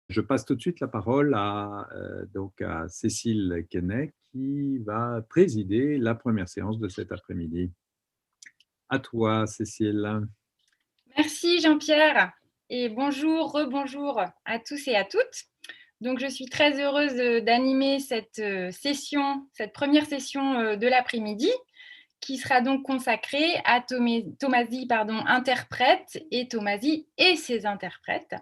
Je passe tout de suite la parole à Cécile Keinec qui va présider la première séance de cet après-midi. À toi, Cécile. Merci Jean-Pierre et bonjour, rebonjour à tous et à toutes. Donc je suis très heureuse d'animer cette session, cette première session de l'après-midi qui sera donc consacrée à Tomasi, interprète et Tomasi et ses interprètes,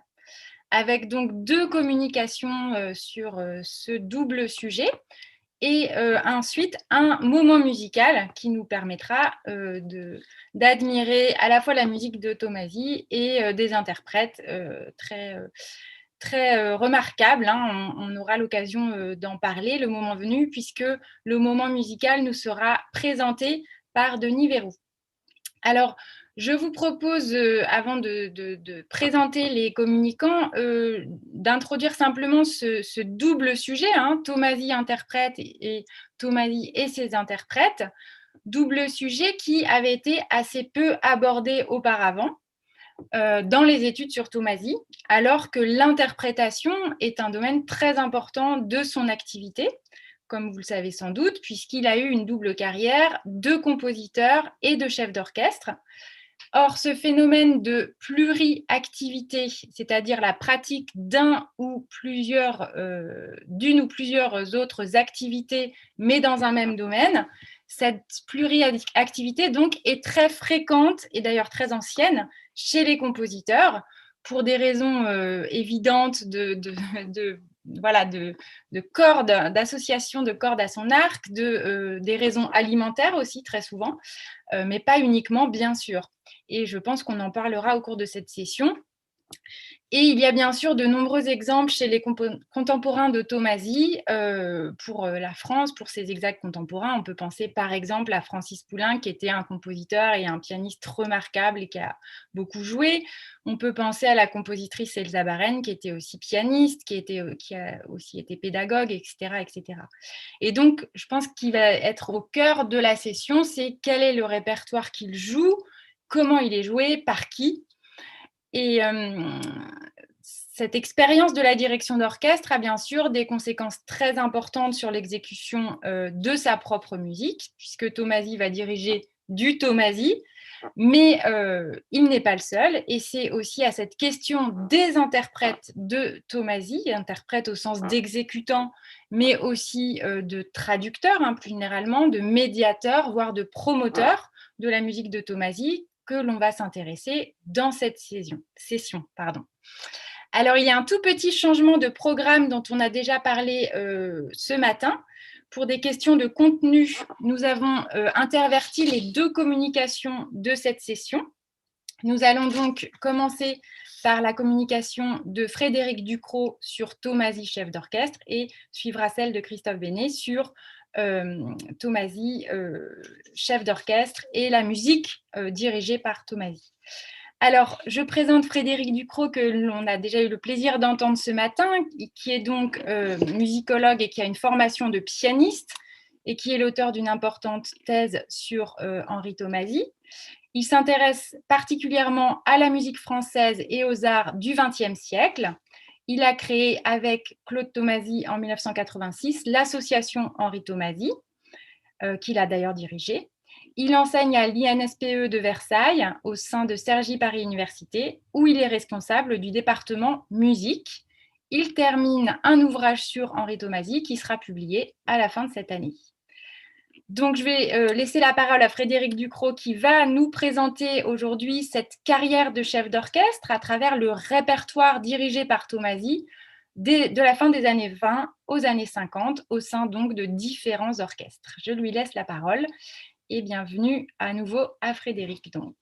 avec donc deux communications sur ce double sujet et ensuite un moment musical qui nous permettra d'admirer à la fois la musique de Tomasi et des interprètes très remarquables. On aura l'occasion d'en parler le moment venu, puisque le moment musical nous sera présenté par Denis Verrou. Alors, je vous propose, avant de présenter les communicants, d'introduire simplement ce double sujet, Tomasi interprète et Tomasi et ses interprètes, double sujet qui avait été assez peu abordé auparavant dans les études sur Tomasi, alors que l'interprétation est un domaine très important de son activité, comme vous le savez sans doute, puisqu'il a eu une double carrière de compositeur et de chef d'orchestre. Or, ce phénomène de pluriactivité, c'est-à-dire la pratique d'une ou plusieurs autres activités, mais dans un même domaine, cette pluriactivité donc est très fréquente et d'ailleurs très ancienne chez les compositeurs pour des raisons évidentes de cordes, d'association de cordes à son arc, des raisons alimentaires aussi très souvent, mais pas uniquement bien sûr. Et je pense qu'on en parlera au cours de cette session. Et il y a bien sûr de nombreux exemples chez les contemporains de Tomasi pour la France, pour ses exacts contemporains. On peut penser par exemple à Francis Poulenc, qui était un compositeur et un pianiste remarquable et qui a beaucoup joué. On peut penser à la compositrice Elsa Baren, qui était aussi pianiste, qui a aussi été pédagogue, etc., etc. Et donc, je pense qu'il va être au cœur de la session, c'est quel est le répertoire qu'il joue, comment il est joué, par qui. Et cette expérience de la direction d'orchestre a bien sûr des conséquences très importantes sur l'exécution de sa propre musique, puisque Tomasi va diriger du Tomasi, mais il n'est pas le seul, et c'est aussi à cette question des interprètes de Tomasi, interprètes au sens d'exécutants, mais aussi de traducteurs, plus généralement, de médiateurs, voire de promoteurs de la musique de Tomasi, que l'on va s'intéresser dans cette session. Alors, il y a un tout petit changement de programme dont on a déjà parlé ce matin. Pour des questions de contenu, nous avons interverti les deux communications de cette session. Nous allons donc commencer par la communication de Frédéric Ducrot sur Tomasi, chef d'orchestre, et suivra celle de Christophe Bénet sur Tomasi, chef d'orchestre, et la musique dirigée par Tomasi. Alors, je présente Frédéric Ducrot, que l'on a déjà eu le plaisir d'entendre ce matin, qui est donc musicologue et qui a une formation de pianiste, et qui est l'auteur d'une importante thèse sur Henri Tomasi. Il s'intéresse particulièrement à la musique française et aux arts du XXe siècle. Il a créé avec Claude Tomasi en 1986 l'association Henri Tomasi, qu'il a d'ailleurs dirigée. Il enseigne à l'INSPE de Versailles au sein de Cergy Paris Université, où il est responsable du département musique. Il termine un ouvrage sur Henri Tomasi qui sera publié à la fin de cette année. Donc, je vais laisser la parole à Frédéric Ducrot qui va nous présenter aujourd'hui cette carrière de chef d'orchestre à travers le répertoire dirigé par Tomasi de la fin des années 20 aux années 50 au sein donc de différents orchestres. Je lui laisse la parole et bienvenue à nouveau à Frédéric donc.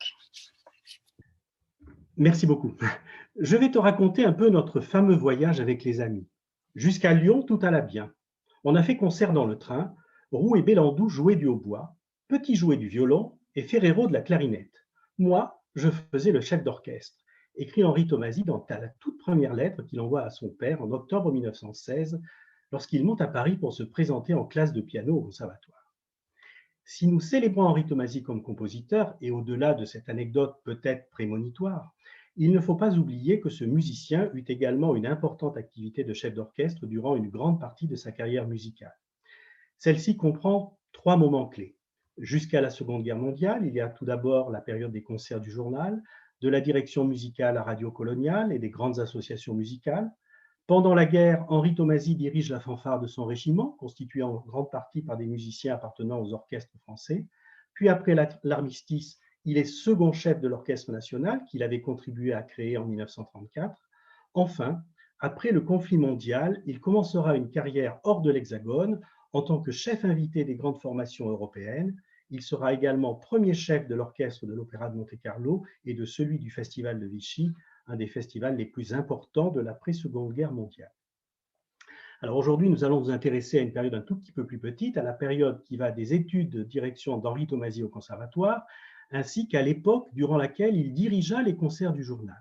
Merci beaucoup. Je vais te raconter un peu notre fameux voyage avec les amis. Jusqu'à Lyon, tout alla bien. On a fait concert dans le train. Roux et Bellandou jouaient du hautbois, Petit jouait du violon et Ferrero de la clarinette. Moi, je faisais le chef d'orchestre, écrit Henri Tomasi dans la toute première lettre qu'il envoie à son père en octobre 1916, lorsqu'il monte à Paris pour se présenter en classe de piano au conservatoire. Si nous célébrons Henri Tomasi comme compositeur, et au-delà de cette anecdote peut-être prémonitoire, Il ne faut pas oublier que ce musicien eut également une importante activité de chef d'orchestre durant une grande partie de sa carrière musicale. Celle-ci comprend 3 moments clés. Jusqu'à la Seconde Guerre mondiale, il y a tout d'abord la période des concerts du journal, de la direction musicale à Radio Coloniale et des grandes associations musicales. Pendant la guerre, Henri Tomasi dirige la fanfare de son régiment, constituée en grande partie par des musiciens appartenant aux orchestres français. Puis après l'armistice, il est second chef de l'Orchestre national qu'il avait contribué à créer en 1934. Enfin, après le conflit mondial, il commencera une carrière hors de l'Hexagone en tant que chef invité des grandes formations européennes. Il sera également premier chef de l'orchestre de l'Opéra de Monte-Carlo et de celui du Festival de Vichy, un des festivals les plus importants de l'après-Seconde Guerre mondiale. Alors aujourd'hui, nous allons nous intéresser à une période un tout petit peu plus petite, à la période qui va des études de direction d'Henri Tomasi au Conservatoire, ainsi qu'à l'époque durant laquelle il dirigea les concerts du journal.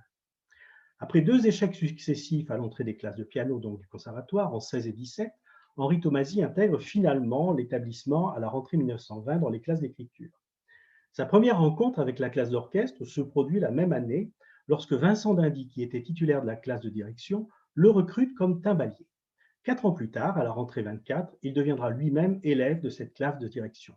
Après 2 échecs successifs à l'entrée des classes de piano donc du Conservatoire en 16 et 17, Henri Tomasi intègre finalement l'établissement à la rentrée 1920 dans les classes d'écriture. Sa première rencontre avec la classe d'orchestre se produit la même année lorsque Vincent d'Indy, qui était titulaire de la classe de direction, le recrute comme timbalier. 4 ans plus tard, à la rentrée 24, il deviendra lui-même élève de cette classe de direction.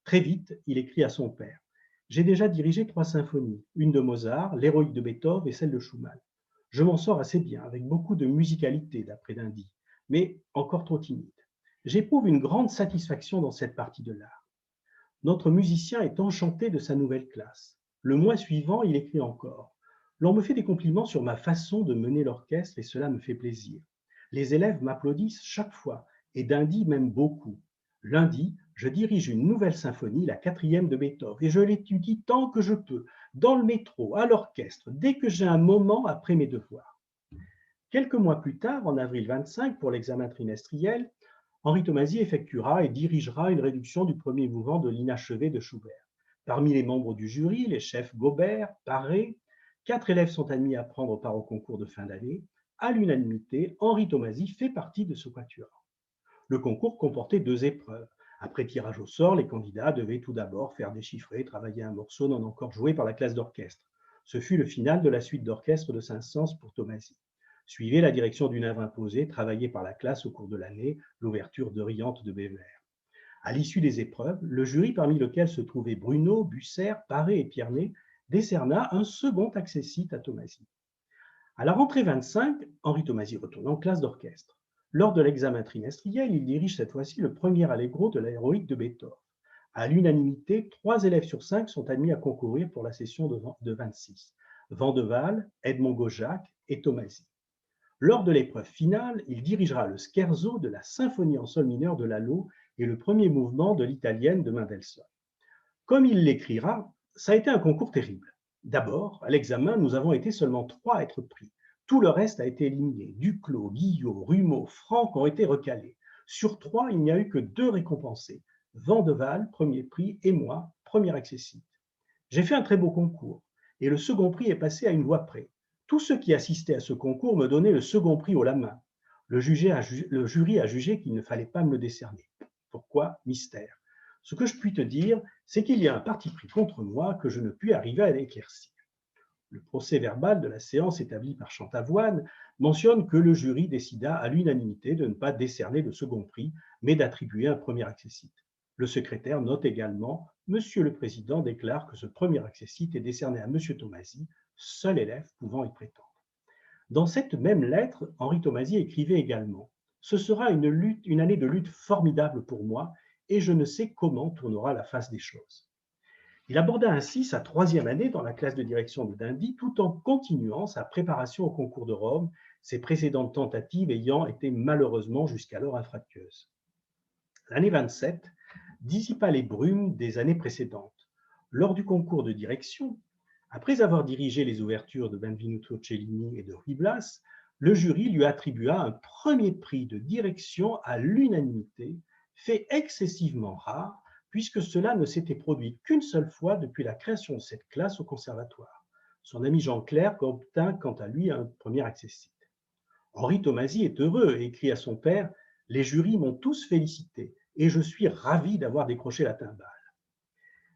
Très vite, il écrit à son père « J'ai déjà dirigé 3 symphonies, une de Mozart, l'Héroïque de Beethoven et celle de Schumann. Je m'en sors assez bien, avec beaucoup de musicalité, d'après d'Indy, mais encore trop timide. J'éprouve une grande satisfaction dans cette partie de l'art. » Notre musicien est enchanté de sa nouvelle classe. Le mois suivant, il écrit encore « L'on me fait des compliments sur ma façon de mener l'orchestre et cela me fait plaisir. Les élèves m'applaudissent chaque fois et d'Indy m'aime beaucoup. Lundi, je dirige une nouvelle symphonie, la 4e de Beethoven, et je l'étudie tant que je peux, dans le métro, à l'orchestre, dès que j'ai un moment après mes devoirs. » Quelques mois plus tard, en avril 25, pour l'examen trimestriel, Henri Tomasi effectuera et dirigera une réduction du premier mouvement de l'inachevé de Schubert. Parmi les membres du jury, les chefs Gaubert, Paré, 4 élèves sont admis à prendre part au concours de fin d'année. À l'unanimité, Henri Tomasi fait partie de ce quatuor. Le concours comportait 2 épreuves. Après tirage au sort, les candidats devaient tout d'abord faire déchiffrer, travailler un morceau non encore joué par la classe d'orchestre. Ce fut le final de la suite d'orchestre de Saint-Saëns pour Tomasi. Suivait la direction d'une œuvre imposée, travaillée par la classe au cours de l'année, l'ouverture de Riante de Bévert. À l'issue des épreuves, le jury, parmi lequel se trouvaient Bruno, Busser, Paré et Pierné, décerna un second accessit à Tomasi. À la rentrée 25, Henri Tomasi retourne en classe d'orchestre. Lors de l'examen trimestriel, il dirige cette fois-ci le premier allegro de l'Héroïque de Beethoven. À l'unanimité, 3 élèves sur 5 sont admis à concourir pour la session de 26. Vandewalle, Edmond Gaujac et Tomasi. Lors de l'épreuve finale, il dirigera le scherzo de la symphonie en sol mineur de Lalo et le premier mouvement de l'italienne de Mendelssohn. Comme il l'écrira, ça a été un concours terrible. D'abord, à l'examen, nous avons été seulement 3 à être pris. Tout le reste a été éliminé. Duclos, Guillot, Rumeau, Franck ont été recalés. Sur 3, il n'y a eu que 2 récompensés. Vandewalle, premier prix, et moi, premier accessit. J'ai fait un très beau concours, et le second prix est passé à une voix près. Tous ceux qui assistaient à ce concours me donnaient le second prix haut la main. Le jury a jugé qu'il ne fallait pas me le décerner. Pourquoi? Mystère. Ce que je puis te dire, c'est qu'il y a un parti pris contre moi que je ne puis arriver à éclaircir. Le procès-verbal de la séance établi par Chantavoine mentionne que le jury décida à l'unanimité de ne pas décerner le second prix, mais d'attribuer un premier accessit. Le secrétaire note également « Monsieur le Président déclare que ce premier accessit est décerné à Monsieur Tomasi, seul élève pouvant y prétendre. » Dans cette même lettre, Henri Tomasi écrivait également « Ce sera une année de lutte formidable pour moi et je ne sais comment tournera la face des choses. » Il aborda ainsi sa 3e année dans la classe de direction de d'Indy tout en continuant sa préparation au concours de Rome, ses précédentes tentatives ayant été malheureusement jusqu'alors infructueuses. L'année 27 dissipa les brumes des années précédentes. Lors du concours de direction, après avoir dirigé les ouvertures de Benvenuto Cellini et de Ruy Blas, le jury lui attribua un premier prix de direction à l'unanimité, fait excessivement rare, puisque cela ne s'était produit qu'une seule fois depuis la création de cette classe au conservatoire. Son ami Jean Clerc obtint quant à lui un premier accessit. Henri Tomasi est heureux et écrit à son père « Les jurys m'ont tous félicité et je suis ravi d'avoir décroché la timbale. »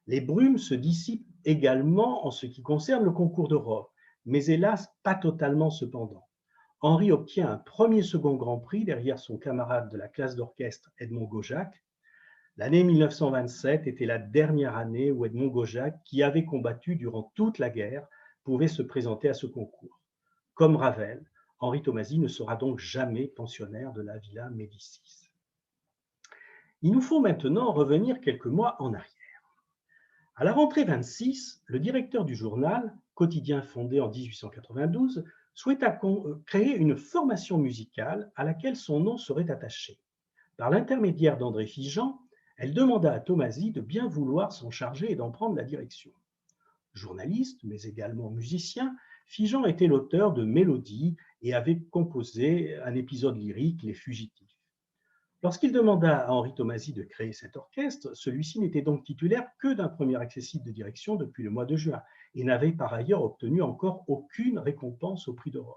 Les brumes se dissipent également en ce qui concerne le concours de Rome, mais hélas, pas totalement cependant. Henri obtient un premier second Grand Prix derrière son camarade de la classe d'orchestre Edmond Gaujac. L'année 1927 était la dernière année où Edmond Gaujac, qui avait combattu durant toute la guerre, pouvait se présenter à ce concours. Comme Ravel, Henri Tomasi ne sera donc jamais pensionnaire de la Villa Médicis. Il nous faut maintenant revenir quelques mois en arrière. À la rentrée 26, le directeur du journal, quotidien fondé en 1892, souhaita créer une formation musicale à laquelle son nom serait attaché. Par l'intermédiaire d'André Figeant, elle demanda à Tomasi de bien vouloir s'en charger et d'en prendre la direction. Journaliste, mais également musicien, Figeant était l'auteur de mélodies et avait composé un épisode lyrique, Les Fugitifs. Lorsqu'il demanda à Henri Tomasi de créer cet orchestre, celui-ci n'était donc titulaire que d'un premier accessit de direction depuis le mois de juin et n'avait par ailleurs obtenu encore aucune récompense au prix de Rome.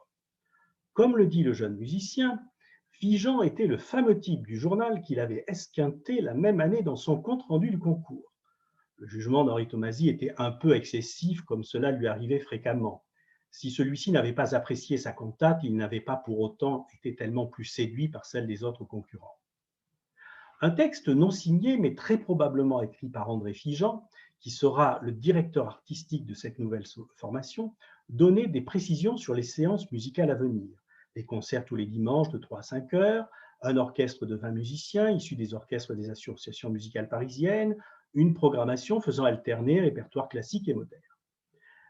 Comme le dit le jeune musicien, Figeant était le fameux type du journal qu'il avait esquinté la même année dans son compte-rendu du concours. Le jugement d'Henri Tomasi était un peu excessif, comme cela lui arrivait fréquemment. Si celui-ci n'avait pas apprécié sa cantate, il n'avait pas pour autant été tellement plus séduit par celle des autres concurrents. Un texte non signé, mais très probablement écrit par André Figeant, qui sera le directeur artistique de cette nouvelle formation, donnait des précisions sur les séances musicales à venir. Des concerts tous les dimanches de 3 à 5 heures, un orchestre de 20 musiciens issus des orchestres des associations musicales parisiennes, une programmation faisant alterner répertoire classique et moderne.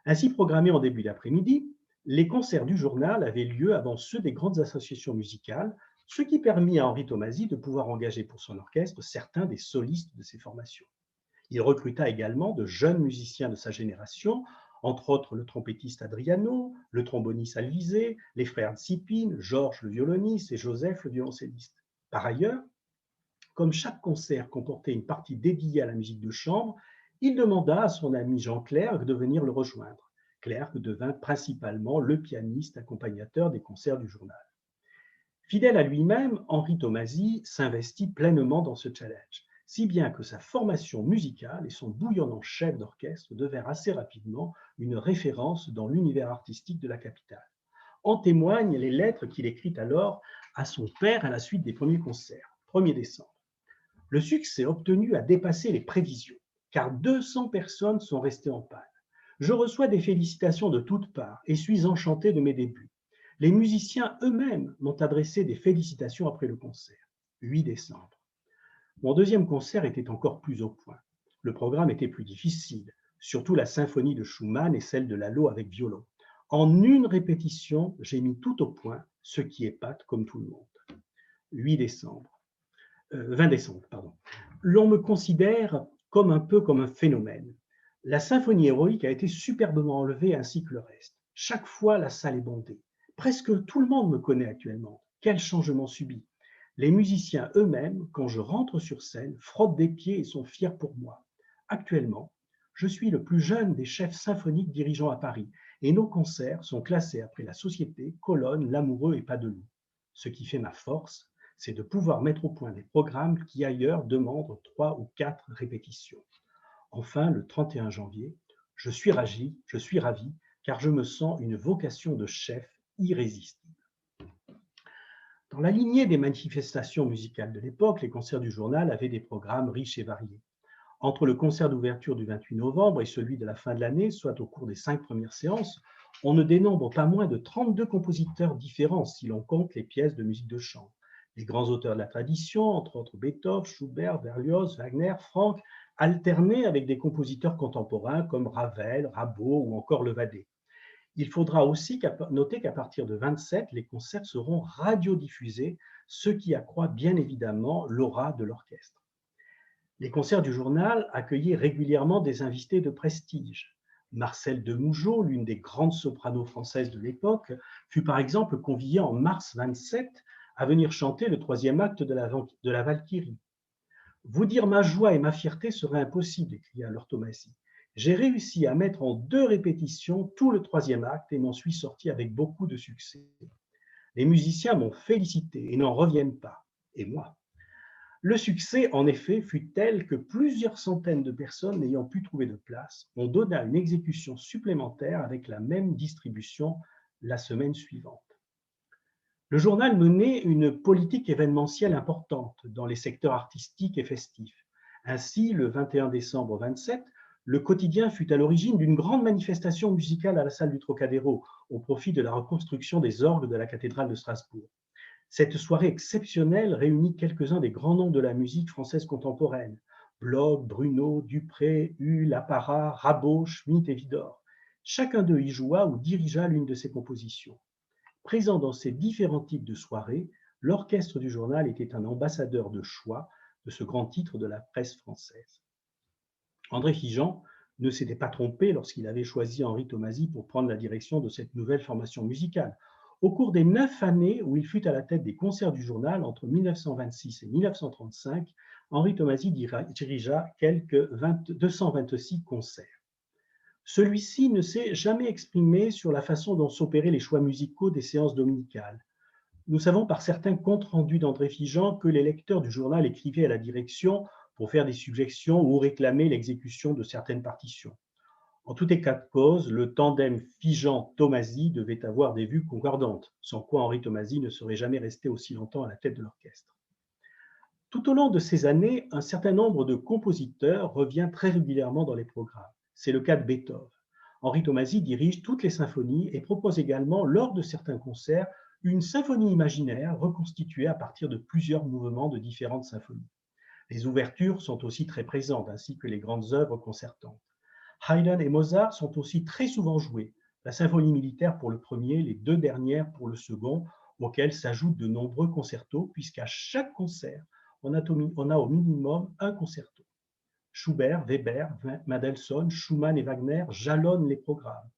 Ainsi programmés en début d'après-midi, les concerts du journal avaient lieu avant ceux des grandes associations musicales, ce qui permit à Henri Tomasi de pouvoir engager pour son orchestre certains des solistes de ces formations. Il recruta également de jeunes musiciens de sa génération, entre autres le trompettiste Adriano, le tromboniste Alvisé, les frères Tsipine, Georges le violoniste et Joseph le violoncelliste. Par ailleurs, comme chaque concert comportait une partie dédiée à la musique de chambre, il demanda à son ami Jean Clerc de venir le rejoindre. Clerc devint principalement le pianiste accompagnateur des concerts du journal. Fidèle à lui-même, Henri Tomasi s'investit pleinement dans ce challenge, si bien que sa formation musicale et son bouillonnant chef d'orchestre devinrent assez rapidement une référence dans l'univers artistique de la capitale. En témoignent les lettres qu'il écrit alors à son père à la suite des premiers concerts, 1er décembre. Le succès obtenu a dépassé les prévisions, car 200 personnes sont restées en panne. Je reçois des félicitations de toutes parts et suis enchanté de mes débuts. Les musiciens eux-mêmes m'ont adressé des félicitations après le concert, 8 décembre. Mon deuxième concert était encore plus au point. Le programme était plus difficile, surtout la symphonie de Schumann et celle de Lalo avec violon. En une répétition, j'ai mis tout au point, ce qui épate comme tout le monde. 20 décembre. L'on me considère un peu comme un phénomène. La symphonie héroïque a été superbement enlevée ainsi que le reste. Chaque fois, la salle est bondée. Presque tout le monde me connaît actuellement. Quel changement subit! Les musiciens eux-mêmes, quand je rentre sur scène, frottent des pieds et sont fiers pour moi. Actuellement, je suis le plus jeune des chefs symphoniques dirigeant à Paris et nos concerts sont classés après la Société, Colonne, L'Amoureux et Pas de Loup. Ce qui fait ma force, c'est de pouvoir mettre au point des programmes qui ailleurs demandent 3 ou 4 répétitions. Enfin, le 31 janvier, je suis ravi car je me sens une vocation de chef irrésistible. Dans la lignée des manifestations musicales de l'époque, les concerts du journal avaient des programmes riches et variés. Entre le concert d'ouverture du 28 novembre et celui de la fin de l'année, soit au cours des 5 premières séances, on ne dénombre pas moins de 32 compositeurs différents si l'on compte les pièces de musique de chambre. Les grands auteurs de la tradition, entre autres Beethoven, Schubert, Berlioz, Wagner, Franck, alternés avec des compositeurs contemporains comme Ravel, Rimbaud ou encore Levadé. Il faudra aussi noter qu'à partir de 27, les concerts seront radiodiffusés, ce qui accroît bien évidemment l'aura de l'orchestre. Les concerts du journal accueillaient régulièrement des invités de prestige. Marcel Demougeot, l'une des grandes sopranos françaises de l'époque, fut par exemple conviée en mars 27 à venir chanter le 3e acte de la Valkyrie. « Vous dire ma joie et ma fierté serait impossible », écria alors Tomasi. « J'ai réussi à mettre en 2 répétitions tout le 3e acte et m'en suis sorti avec beaucoup de succès. Les musiciens m'ont félicité et n'en reviennent pas, et moi. Le succès, en effet, fut tel que plusieurs centaines de personnes n'ayant pu trouver de place, on donna une exécution supplémentaire avec la même distribution la semaine suivante. Le journal menait une politique événementielle importante dans les secteurs artistiques et festifs. Ainsi, le 21 décembre 27, le quotidien fut à l'origine d'une grande manifestation musicale à la salle du Trocadéro au profit de la reconstruction des orgues de la cathédrale de Strasbourg. Cette soirée exceptionnelle réunit quelques-uns des grands noms de la musique française contemporaine: Bloch, Bruno, Dupré, Hull, Apparat, Rabot, Schmitt et Widor. Chacun d'eux y joua ou dirigea l'une de ses compositions. Présent dans ces différents types de soirées, l'orchestre du journal était un ambassadeur de choix de ce grand titre de la presse française. André Figeant ne s'était pas trompé lorsqu'il avait choisi Henri Tomasi pour prendre la direction de cette nouvelle formation musicale. Au cours des 9 années où il fut à la tête des concerts du journal, entre 1926 et 1935, Henri Tomasi dirigea quelques 226 concerts. Celui-ci ne s'est jamais exprimé sur la façon dont s'opéraient les choix musicaux des séances dominicales. Nous savons par certains comptes rendus d'André Figeant que les lecteurs du journal écrivaient à la direction pour faire des suggestions ou réclamer l'exécution de certaines partitions. En tout état de cause, le tandem Figeant-Tomasi devait avoir des vues concordantes, sans quoi Henri Tomasi ne serait jamais resté aussi longtemps à la tête de l'orchestre. Tout au long de ces années, un certain nombre de compositeurs revient très régulièrement dans les programmes. C'est le cas de Beethoven. Henri Tomasi dirige toutes les symphonies et propose également, lors de certains concerts, une symphonie imaginaire reconstituée à partir de plusieurs mouvements de différentes symphonies. Les ouvertures sont aussi très présentes, ainsi que les grandes œuvres concertantes. Haydn et Mozart sont aussi très souvent joués, la symphonie militaire pour le premier, les 2 dernières pour le second, auxquelles s'ajoutent de nombreux concertos, puisqu'à chaque concert, on a au minimum un concerto. Schubert, Weber, Mendelssohn, Schumann et Wagner jalonnent les programmes.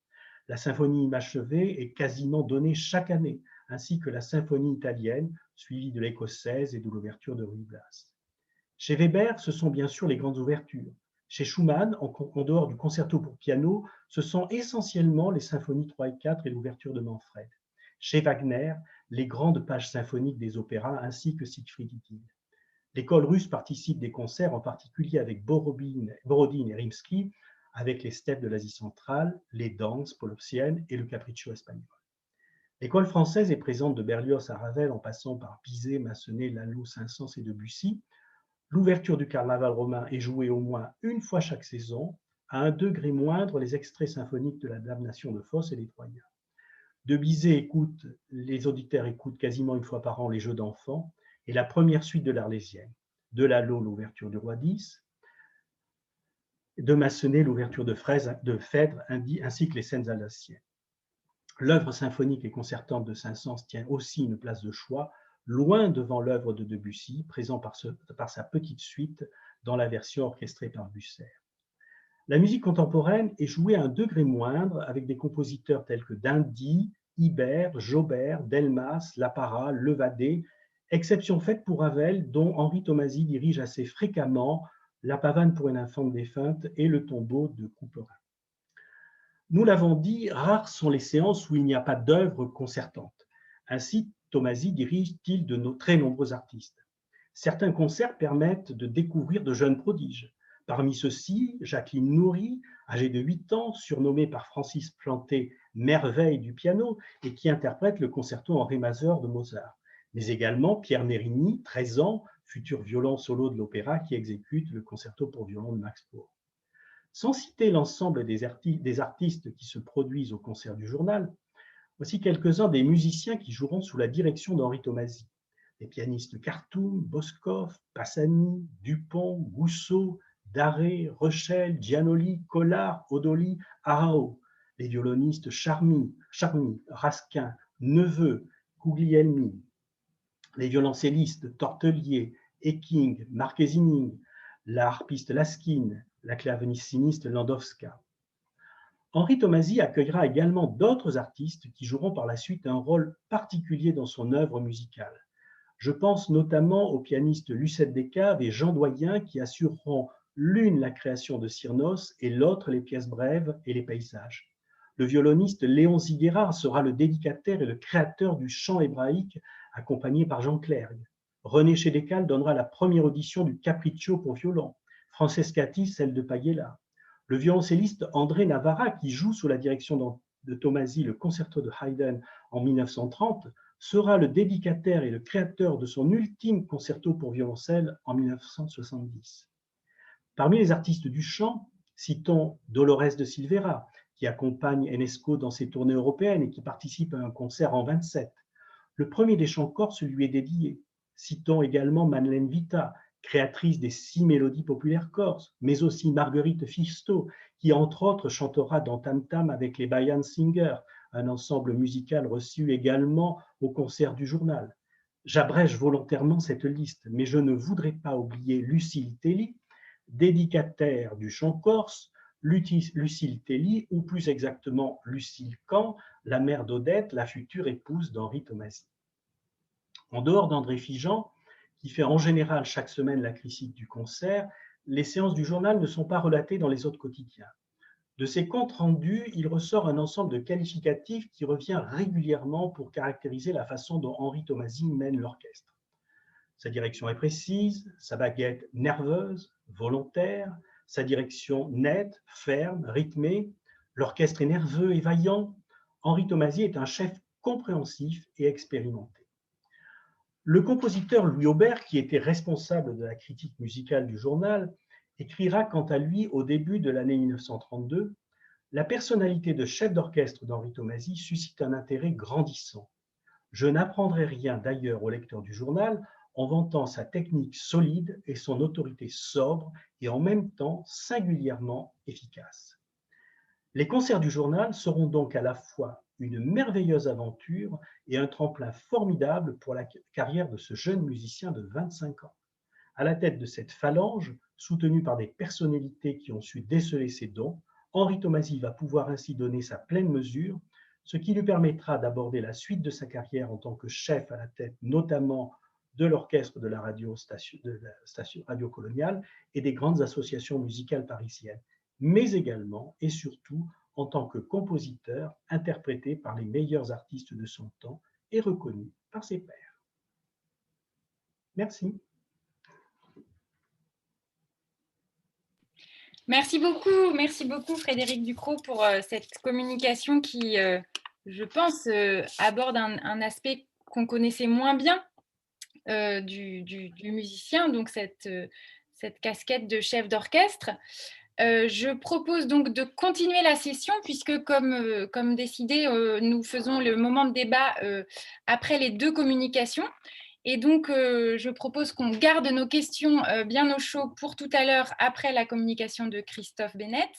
La symphonie inachevée est quasiment donnée chaque année, ainsi que la symphonie italienne, suivie de l'écossaise et de l'ouverture de Ruy Blas. Chez Weber, ce sont bien sûr les grandes ouvertures. Chez Schumann, en dehors du concerto pour piano, ce sont essentiellement les symphonies 3 et 4 et l'ouverture de Manfred. Chez Wagner, les grandes pages symphoniques des opéras ainsi que Siegfried et Roy. L'école russe participe des concerts, en particulier avec Borodine et Rimsky, avec les steppes de l'Asie centrale, les danses polovsiennes et le capriccio espagnol. L'école française est présente de Berlioz à Ravel en passant par Bizet, Massenet, Lalo, Saint-Saëns et Debussy. L'ouverture du carnaval romain est jouée au moins une fois chaque saison, à un degré moindre les extraits symphoniques de la Damnation de Faust et les Troyens. De Bizet les auditeurs écoutent quasiment une fois par an les Jeux d'enfants et la première suite de l'Arlésienne. De Lalo, l'ouverture du Roi X, de Massenet, l'ouverture de Phèdre, ainsi que les scènes alsaciennes. L'œuvre symphonique et concertante de Saint-Saëns tient aussi une place de choix, loin devant l'œuvre de Debussy, présent par sa petite suite dans la version orchestrée par Busser. La musique contemporaine est jouée à un degré moindre avec des compositeurs tels que d'Indy, Ibert, Jaubert, Delmas, Lapparat, Levadé, exception faite pour Ravel, dont Henri Tomasi dirige assez fréquemment La pavane pour une infante défunte et Le tombeau de Couperin. Nous l'avons dit, rares sont les séances où il n'y a pas d'œuvre concertante. Ainsi, Tomasi dirige-t-il de très nombreux artistes. Certains concerts permettent de découvrir de jeunes prodiges. Parmi ceux-ci, Jacqueline Nourry, âgée de 8 ans, surnommée par Francis Planté « merveille du piano » et qui interprète le concerto en ré majeur de Mozart. Mais également Pierre Nérini, 13 ans, futur violon solo de l'opéra qui exécute le concerto pour violon de Max Bohr. Sans citer l'ensemble des artistes qui se produisent au concert du journal, voici quelques-uns des musiciens qui joueront sous la direction d'Henri Tomasi. Les pianistes Cartoum, Boscoff, Passani, Dupont, Gousseau, Darré, Rechel, Giannoli, Collard, Odoli, Arao. Les violonistes Charmy, Raskin, Neveu, Guglielmi. Les violoncellistes Tortelier, Ecking, Marquezini, la harpiste Laskin, la claveciniste Landowska. Henri Tomasi accueillera également d'autres artistes qui joueront par la suite un rôle particulier dans son œuvre musicale. Je pense notamment aux pianistes Lucette Descaves et Jean Doyen qui assureront l'une la création de Cyrnos et l'autre les pièces brèves et les paysages. Le violoniste Léon Ziguera sera le dédicataire et le créateur du chant hébraïque accompagné par Jean Clergue. René Chédécal donnera la première audition du Capriccio pour violon, Francescati celle de Pagella. Le violoncelliste André Navarra, qui joue sous la direction de Tomasi le concerto de Haydn en 1930, sera le dédicataire et le créateur de son ultime concerto pour violoncelle en 1970. Parmi les artistes du chant, citons Dolores de Silveira, qui accompagne Enesco dans ses tournées européennes et qui participe à un concert en 27. Le premier des chants corses lui est dédié. Citons également Madeleine Vita, créatrice des 6 mélodies populaires corses, mais aussi Marguerite Fisto, qui entre autres chantera dans Tam Tam avec les Bayan Singers, un ensemble musical reçu également au concert du journal. J'abrège volontairement cette liste, mais je ne voudrais pas oublier Lucille Telly, dédicataire du chant corse, Lucille Telly, ou plus exactement Lucille Camp, la mère d'Odette, la future épouse d'Henri Tomasi. En dehors d'André Figeant, qui fait en général chaque semaine la critique du concert, les séances du journal ne sont pas relatées dans les autres quotidiens. De ces comptes rendus, il ressort un ensemble de qualificatifs qui revient régulièrement pour caractériser la façon dont Henri Tomasi mène l'orchestre. Sa direction est précise, sa baguette nerveuse, volontaire, sa direction nette, ferme, rythmée. L'orchestre est nerveux et vaillant. Henri Tomasi est un chef compréhensif et expérimenté. Le compositeur Louis Aubert, qui était responsable de la critique musicale du journal, écrira quant à lui au début de l'année 1932 « La personnalité de chef d'orchestre d'Henri Tomasi suscite un intérêt grandissant. Je n'apprendrai rien d'ailleurs au lecteur du journal en vantant sa technique solide et son autorité sobre et en même temps singulièrement efficace. » Les concerts du journal seront donc à la fois une merveilleuse aventure et un tremplin formidable pour la carrière de ce jeune musicien de 25 ans. À la tête de cette phalange, soutenue par des personnalités qui ont su déceler ses dons, Henri Tomasi va pouvoir ainsi donner sa pleine mesure, ce qui lui permettra d'aborder la suite de sa carrière en tant que chef à la tête notamment de l'orchestre de la station Radio Coloniale et des grandes associations musicales parisiennes, mais également et surtout en tant que compositeur interprété par les meilleurs artistes de son temps et reconnu par ses pairs. Merci. Merci beaucoup Frédéric Ducrot pour cette communication qui, je pense, aborde un aspect qu'on connaissait moins bien du musicien, donc cette casquette de chef d'orchestre. Je propose donc de continuer la session puisque comme décidé, nous faisons le moment de débat après les 2 communications. Et donc, je propose qu'on garde nos questions bien au chaud pour tout à l'heure après la communication de Christophe Bennett.